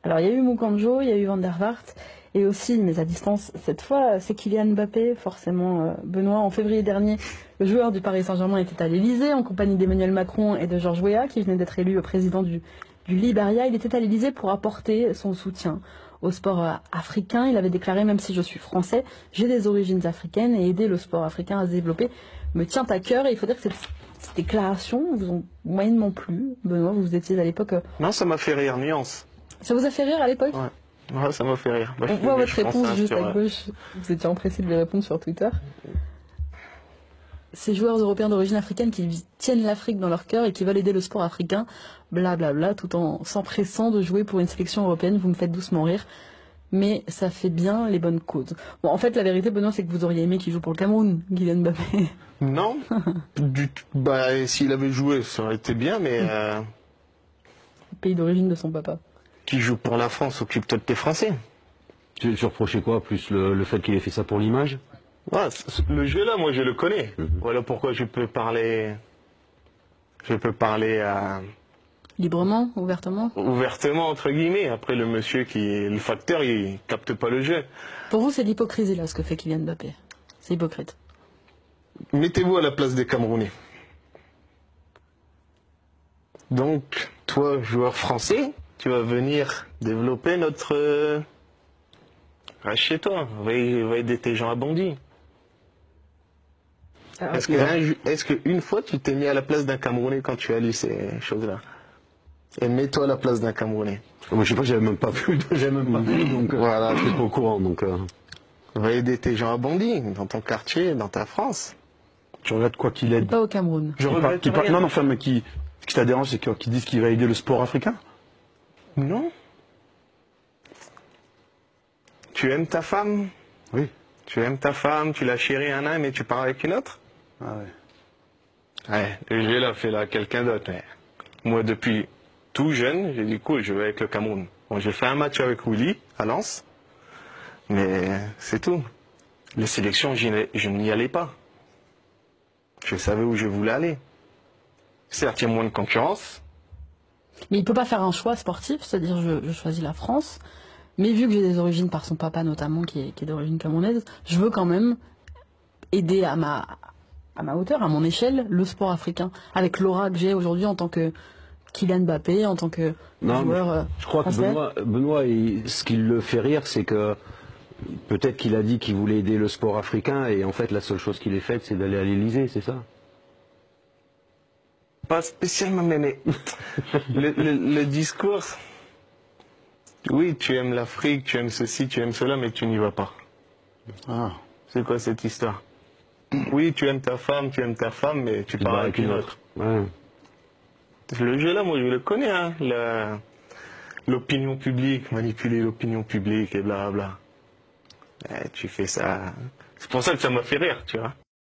Alors, il y a eu Mukanjo, il y a eu Van der Vaart, et aussi, mais à distance, cette fois, c'est Kylian Mbappé, forcément. Benoît, en février dernier, le joueur du Paris Saint-Germain était à l'Elysée, en compagnie d'Emmanuel Macron et de Georges Weah, qui venait d'être élu président du Liberia. Il était à l'Elysée pour apporter son soutien au sport africain. Il avait déclaré, même si je suis français, j'ai des origines africaines et aider le sport africain à se développer me tient à cœur. Et il faut dire que cette déclaration vous ont moyennement plu. Benoît, vous étiez à l'époque... Non, ça m'a fait rire, nuance. Ça vous a fait rire à l'époque? Ouais, ça m'a fait rire. On voit votre réponse juste à gauche. Vous étiez empressé de lui répondre sur Twitter. Ces joueurs européens d'origine africaine qui tiennent l'Afrique dans leur cœur et qui veulent aider le sport africain, blablabla, tout en s'empressant de jouer pour une sélection européenne. Vous me faites doucement rire, mais ça fait bien les bonnes causes. Bon, en fait, la vérité, Benoît, c'est que vous auriez aimé qu'il joue pour le Cameroun, Kylian Mbappé. Non, du tout. Bah, s'il avait joué, ça aurait été bien, mais... Le pays d'origine de son papa. Qui joue pour la France, occupe-toi de tes Français. Tu reprochais quoi? Plus le fait qu'il ait fait ça pour l'image? Ouais, le jeu là, moi je le connais. Voilà pourquoi je peux parler Librement, ouvertement. Ouvertement, entre guillemets. Après, le monsieur le facteur, il capte pas le jeu. Pour vous, c'est l'hypocrisie là, ce que fait Kylian Mbappé. C'est hypocrite. Mettez-vous à la place des Camerounais. Donc, toi, joueur français, tu vas venir développer notre... Reste chez toi, va aider tes gens à Bondy. Est-ce qu'une fois tu t'es mis à la place d'un Camerounais quand tu as lu ces choses-là? Et mets-toi à la place d'un Camerounais. Moi, je sais pas, j'avais même pas vu, donc voilà, je suis pas au courant, donc. Va aider tes gens à Bondy, dans ton quartier, dans ta France. Tu regrettes quoi qu'il aide? Pas au Cameroun. Je regrette rien. Non, enfin, mais ce qui t'a dérangé, c'est qu'ils disent qu'il va aider le sport africain? Non. Tu aimes ta femme? Oui. Tu aimes ta femme, tu la chéris mais tu pars avec une autre? Ah ouais. Ouais, je l'ai fait là, quelqu'un d'autre. Moi, depuis tout jeune, j'ai dit cool, je vais avec le Cameroun. Bon, j'ai fait un match avec Willy à Lens, mais c'est tout. Les sélections, je n'y allais pas. Je savais où je voulais aller. Certes, il y a moins de concurrence. Mais il peut pas faire un choix sportif, c'est-à-dire je choisis la France, mais vu que j'ai des origines par son papa notamment, qui est d'origine camerounaise, je veux quand même aider à ma hauteur, à mon échelle, le sport africain, avec l'aura que j'ai aujourd'hui en tant que Kylian Mbappé, en tant que joueur je crois français. que Benoît, ce qui le fait rire, c'est que peut-être qu'il a dit qu'il voulait aider le sport africain, et en fait la seule chose qu'il ait faite, c'est d'aller à l'Elysée, c'est ça? Pas spécialement, mais le discours... Oui, tu aimes l'Afrique, tu aimes ceci, tu aimes cela, mais tu n'y vas pas. Ah. C'est quoi cette histoire? Oui, tu aimes ta femme, mais tu pars avec une autre. Ouais. Le jeu là, moi je le connais, hein. L'opinion publique, manipuler l'opinion publique et blablabla. Tu fais ça. C'est pour ça que ça m'a fait rire, tu vois.